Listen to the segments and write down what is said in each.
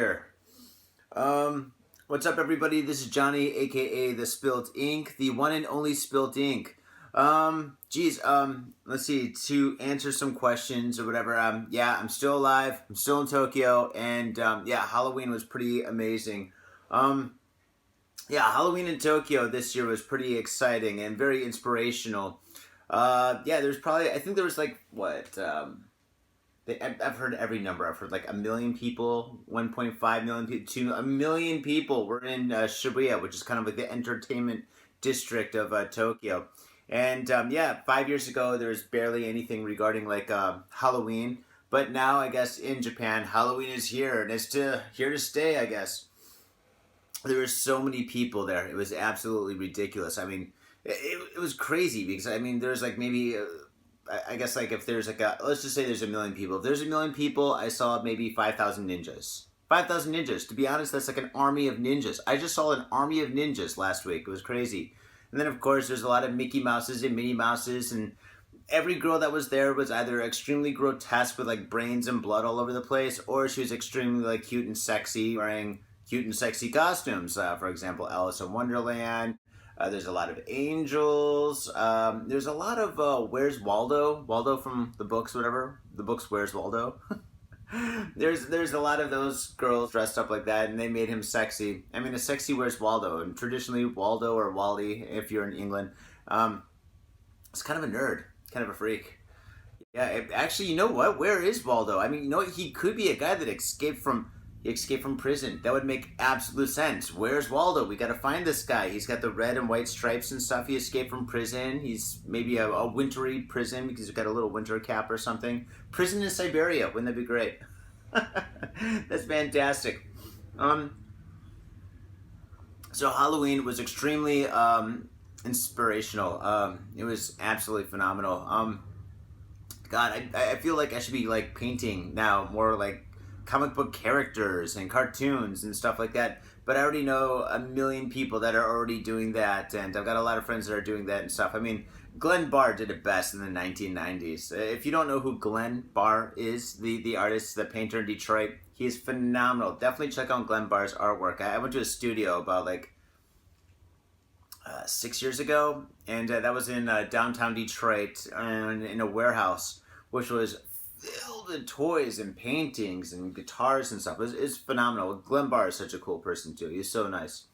here. What's up, everybody? This is Johnny, aka the Spilt Ink, the one and only Spilt Ink. Let's see, to answer some questions or whatever. Yeah, I'm still alive. I'm still in Tokyo, and yeah, Halloween was pretty amazing. Yeah, Halloween in Tokyo this year was pretty exciting and very inspirational. Yeah, there's probably, I think there was like, what, I've heard every number. I've heard like 1 million people, 1.5 million people, 1 million people were in Shibuya, which is kind of like the entertainment district of Tokyo. And yeah, 5 years ago, there was barely anything regarding like Halloween. But now, I guess, in Japan, Halloween is here, and it's here to stay, I guess. There were so many people there. It was absolutely ridiculous. I mean, it was crazy because, I mean, there's like maybe... I guess like if there's like let's just say there's 1 million people. If there's 1 million people, I saw maybe 5,000 ninjas. 5,000 ninjas. To be honest, that's like an army of ninjas. I just saw an army of ninjas last week. It was crazy. And then of course there's a lot of Mickey Mouses and Minnie Mouses, and every girl that was there was either extremely grotesque with like brains and blood all over the place, or she was extremely like cute and sexy, wearing cute and sexy costumes. For example, Alice in Wonderland. There's a lot of angels. There's a lot of Where's Waldo? Waldo from the books, whatever. The books Where's Waldo? There's a lot of those girls dressed up like that, and they made him sexy. I mean, a sexy Where's Waldo? And traditionally, Waldo or Wally, if you're in England, it's kind of a nerd, kind of a freak. Yeah, actually, you know what? Where is Waldo? I mean, you know what? He could be a guy that escaped from prison. That would make absolute sense. Where's Waldo? We gotta find this guy. He's got the red and white stripes and stuff. He escaped from prison. He's maybe a wintry prison because he's got a little winter cap or something. Prison in Siberia. Wouldn't that be great? That's fantastic. So Halloween was extremely inspirational. It was absolutely phenomenal. God, I feel like I should be like painting now more like comic book characters and cartoons and stuff like that, but I already know 1 million people that are already doing that, and I've got a lot of friends that are doing that and stuff. I mean, Glenn Barr did it best in the 1990s. If you don't know who Glenn Barr is, the artist, the painter in Detroit, he is phenomenal. Definitely check out Glenn Barr's artwork. I went to his studio about like 6 years ago, and that was in downtown Detroit, and in a warehouse, which was filled with toys and paintings and guitars and stuff. It's phenomenal. Glenn Barr is such a cool person too. He's so nice.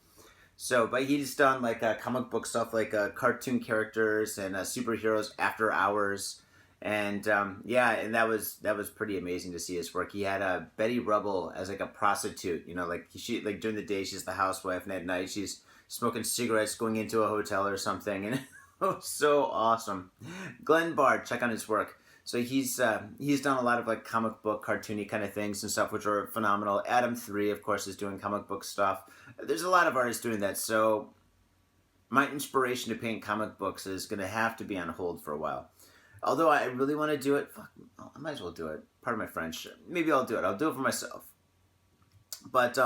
So, but he's done like comic book stuff, like cartoon characters and superheroes after hours, and yeah, and that was pretty amazing to see his work. He had Betty Rubble as like a prostitute. You know, like she like during the day she's the housewife, and at night she's smoking cigarettes, going into a hotel or something, and it was so awesome. Glenn Barr, check out his work. So he's done a lot of like comic book cartoony kind of things and stuff, which are phenomenal. Adam 3, of course, is doing comic book stuff. There's a lot of artists doing that. So my inspiration to paint comic books is going to have to be on hold for a while. Although I really want to do it, I might as well do it. Pardon my French. Maybe I'll do it. I'll do it for myself. But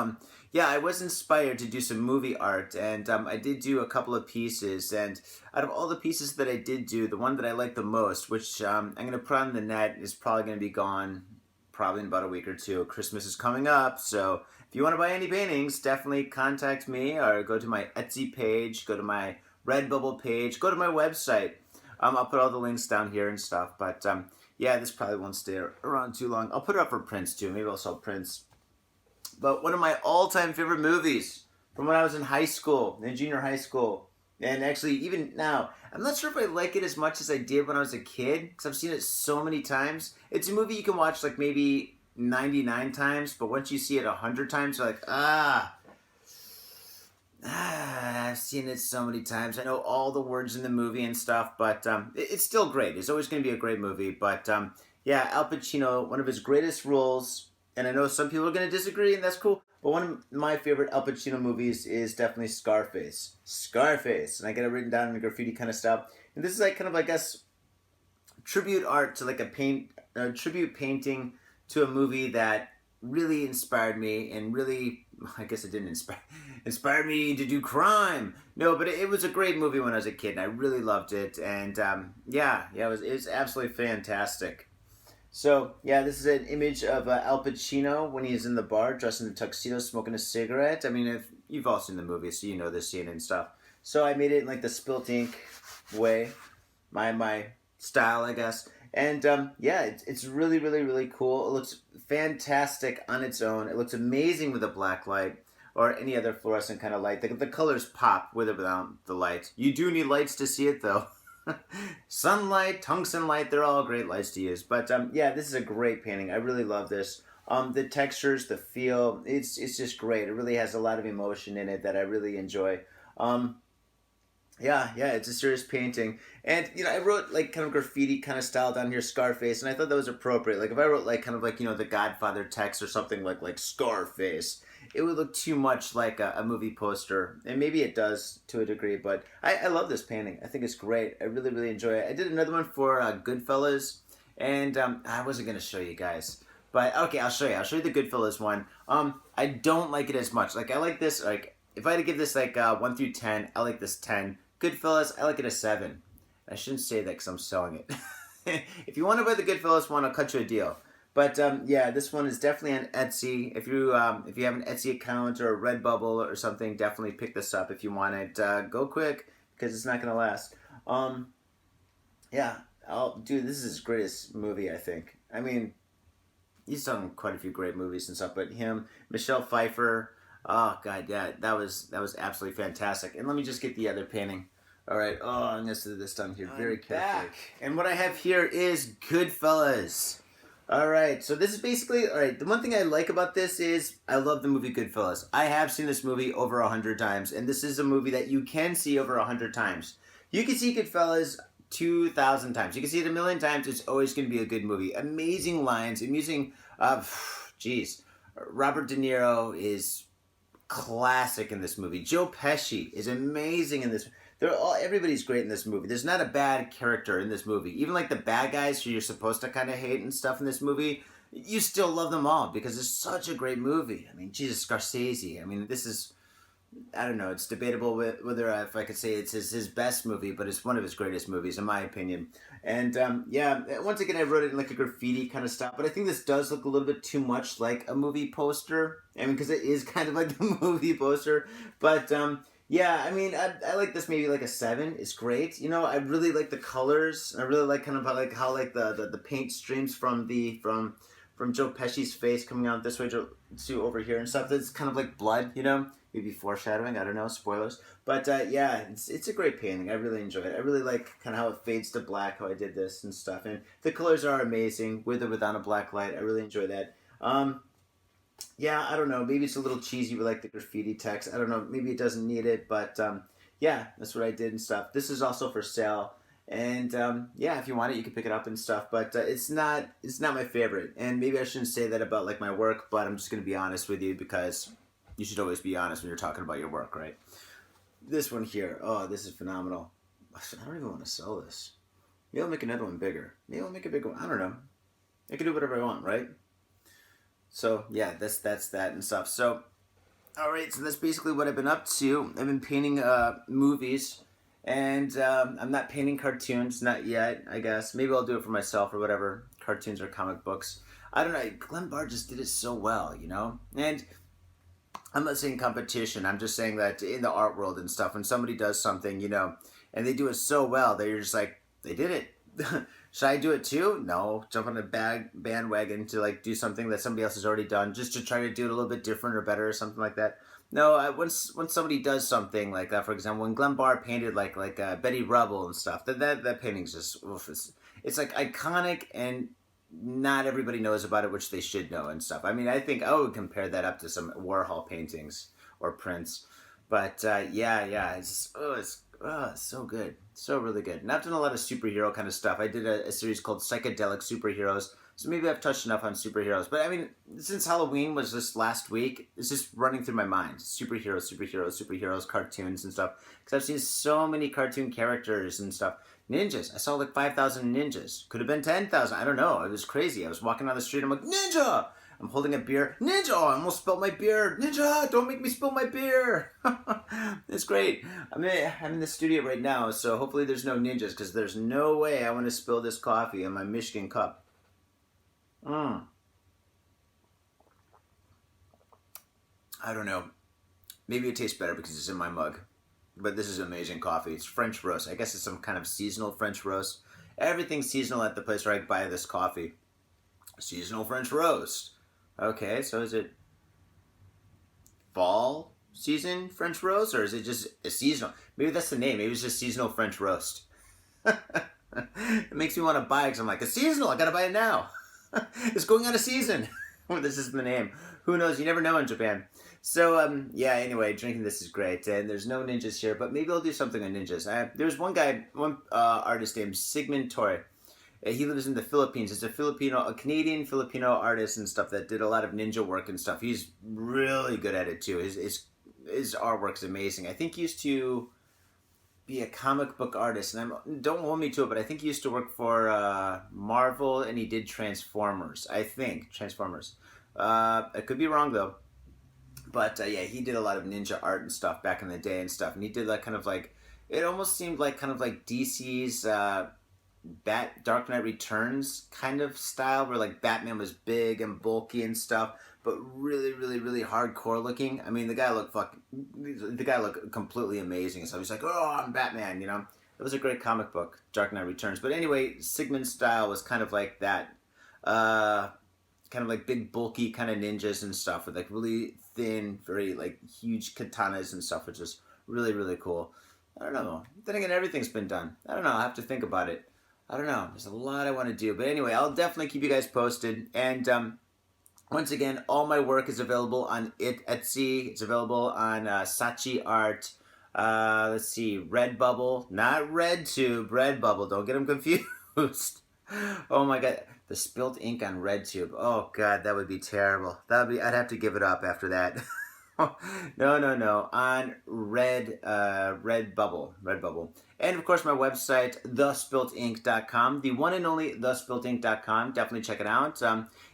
yeah, I was inspired to do some movie art, and I did do a couple of pieces, and out of all the pieces that I did do, the one that I like the most, which I'm going to put on the net, is probably going to be gone probably in about a week or two. Christmas is coming up, so if you want to buy any paintings, definitely contact me, or go to my Etsy page, go to my Redbubble page, go to my website. I'll put all the links down here and stuff, but yeah, this probably won't stay around too long. I'll put it up for prints too. Maybe I'll sell prints. But one of my all-time favorite movies from when I was in high school, in junior high school, and actually even now, I'm not sure if I like it as much as I did when I was a kid, because I've seen it so many times. It's a movie you can watch like maybe 99 times, but once you see it 100 times, you're like, I've seen it so many times. I know all the words in the movie and stuff, but it's still great. It's always going to be a great movie. But yeah, Al Pacino, one of his greatest roles. And I know some people are going to disagree, and that's cool. But one of my favorite Al Pacino movies is definitely Scarface. Scarface. And I got it written down in graffiti kind of stuff. And this is like kind of, I guess, tribute art to like a tribute painting to a movie that really inspired me, and really, I guess it didn't inspire me to do crime. No, but it was a great movie when I was a kid, and I really loved it. And yeah, it was absolutely fantastic. So yeah, this is an image of Al Pacino when he's in the bar, dressed in a tuxedo, smoking a cigarette. I mean, if you've all seen the movie, so you know this scene and stuff. So I made it in like the Spilt Ink way, my style, I guess. And yeah, it's really really cool. It looks fantastic on its own. It looks amazing with a black light or any other fluorescent kind of light. The colors pop with or without the light. You do need lights to see it though. Sunlight, tungsten light, they're all great lights to use. But yeah, this is a great painting. I really love this. The textures, the feel, it's just great. It really has a lot of emotion in it that I really enjoy. Um, yeah, it's a serious painting. And I wrote like kind of graffiti kind of style down here, Scarface, and I thought that was appropriate. Like if I wrote like kind of like the Godfather text or something like Scarface, it would look too much like a movie poster, and maybe it does to a degree. But I love this painting. I think it's great. I really really enjoy it. I did another one for Goodfellas, and I wasn't gonna show you guys. But okay, I'll show you. I'll show you the Goodfellas one. I don't like it as much. Like I like this. Like if I had to give this like 1 through 10, I like this 10. Goodfellas, I like it a 7. I shouldn't say that because I'm selling it. If you want to buy the Goodfellas one, I'll cut you a deal. But yeah, this one is definitely on Etsy. If you have an Etsy account or a Redbubble or something, definitely pick this up if you want it. Go quick because it's not gonna last. Um, yeah, dude, this is his greatest movie, I think. I mean, he's done quite a few great movies and stuff, but him, Michelle Pfeiffer, oh god, yeah, that was absolutely fantastic. And let me just get the other painting. All right, oh, I'm gonna do this down here very carefully. And what I have here is Goodfellas. All right, so this is basically all right. The one thing I like about this is I love the movie Goodfellas. I have seen this movie over 100 times, and this is a movie that you can see over 100 times. You can see Goodfellas 2,000 times. You can see it a million times. It's always going to be a good movie. Amazing lines, amusing. Jeez, Robert De Niro is classic in this movie. Joe Pesci is amazing in this. Everybody's great in this movie. There's not a bad character in this movie. Even like the bad guys who you're supposed to kind of hate and stuff in this movie, you still love them all because it's such a great movie. I mean, Jesus, Scorsese. I mean, this is, I don't know. It's debatable whether if I could say it's his best movie, but it's one of his greatest movies in my opinion. And yeah, once again, I wrote it in like a graffiti kind of style, but I think this does look a little bit too much like a movie poster. I mean, because it is kind of like a movie poster, but yeah, I mean, I like this maybe like a 7. It's great. I really like the colors. I really like kind of how like the paint streams from Joe Pesci's face coming out this way to over here and stuff. It's kind of like blood, maybe foreshadowing. I don't know, spoilers. But yeah, it's a great painting. I really enjoy it. I really like kind of how it fades to black, how I did this and stuff. And the colors are amazing with or without a black light. I really enjoy that. Yeah, I don't know. Maybe it's a little cheesy with like the graffiti text. I don't know. Maybe it doesn't need it, but yeah, that's what I did and stuff. This is also for sale, and yeah, if you want it, you can pick it up and stuff. But it's not my favorite, and maybe I shouldn't say that about like my work. But I'm just gonna be honest with you because you should always be honest when you're talking about your work, right? This one here, oh, this is phenomenal. I don't even want to sell this. Maybe I'll make another one bigger. Maybe I'll make a bigger one. I don't know. I can do whatever I want, right? So yeah, that's that and stuff. So all right, so that's basically what I've been up to. I've been painting movies, and I'm not painting cartoons, not yet. I guess maybe I'll do it for myself or whatever. Cartoons or comic books. I don't know. Glenn Barr just did it so well, And I'm not saying competition. I'm just saying that in the art world and stuff, when somebody does something, and they do it so well, that you're just like, they did it. Should I do it too? No. Jump on a bandwagon to like do something that somebody else has already done just to try to do it a little bit different or better or something like that. No, once somebody does something like that, for example, when Glenn Barr painted like Betty Rubble and stuff, that painting's just oof, it's like iconic, and not everybody knows about it, which they should know and stuff. I mean, I think I would compare that up to some Warhol paintings or prints, but yeah, it's so good. So really good. And I've done a lot of superhero kind of stuff. I did a series called Psychedelic Superheroes. So maybe I've touched enough on superheroes. But I mean, since Halloween was just last week, it's just running through my mind. Superheroes, cartoons and stuff. Because I've seen so many cartoon characters and stuff. Ninjas. I saw like 5,000 ninjas. Could have been 10,000. I don't know. It was crazy. I was walking down the street. I'm like, ninja! I'm holding a beer. Ninja! I almost spilled my beer. Ninja! Don't make me spill my beer! It's great. I'm in the studio right now, so hopefully there's no ninjas, because there's no way I want to spill this coffee in my Michigan cup. Mm. I don't know. Maybe it tastes better because it's in my mug. But this is amazing coffee. It's French roast. I guess it's some kind of seasonal French roast. Everything's seasonal at the place where I buy this coffee. Seasonal French roast. Okay, so is it fall season French roast, or is it just a seasonal? Maybe that's the name. Maybe it's just seasonal French roast. It makes me want to buy it because I'm like, it's seasonal. I gotta buy it now. It's going out of season. This is the name. Who knows? You never know in Japan. So yeah. Anyway, drinking this is great, and there's no ninjas here, but maybe I'll do something on ninjas. There's one guy, one artist named Sigmund Torre. He lives in the Philippines. It's a Canadian Filipino artist and stuff that did a lot of ninja work and stuff. He's really good at it too. His artwork's amazing. I think he used to be a comic book artist, and don't hold me to it, but I think he used to work for Marvel, and he did Transformers. I think Transformers. I could be wrong though, but yeah, he did a lot of ninja art and stuff back in the day and stuff, and he did like kind of like it almost seemed like kind of like DC's Dark Knight Returns kind of style, where like Batman was big and bulky and stuff, but really, really, really hardcore looking. I mean, the guy looked completely amazing. So he's like, oh, I'm Batman, you know. It was a great comic book, Dark Knight Returns. But anyway, Sigmund's style was kind of like that, kind of like big bulky kind of ninjas and stuff with like really thin, very like huge katanas and stuff, which is really, really cool. I don't know. Then again, everything's been done. I don't know. I have to think about it. I don't know. There's a lot I want to do. But anyway, I'll definitely keep you guys posted. And once again, all my work is available on Etsy. It's available on Sachi Art. Let's see. Redbubble. Not RedTube. Redbubble. Don't get them confused. Oh my God. The Spilt Ink on RedTube. Oh God, that would be terrible. I'd have to give it up after that. No. On Redbubble. And of course my website, thespiltink.com. The one and only thespiltink.com. Definitely check it out.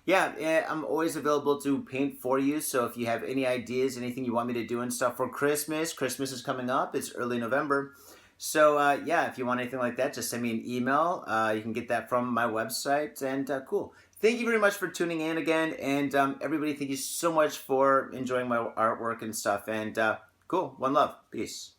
Yeah, I'm always available to paint for you. So if you have any ideas, anything you want me to do and stuff for Christmas is coming up. It's early November. So yeah, if you want anything like that, just send me an email. You can get that from my website. And cool. Thank you very much for tuning in again. And everybody, thank you so much for enjoying my artwork and stuff. And cool. One love. Peace.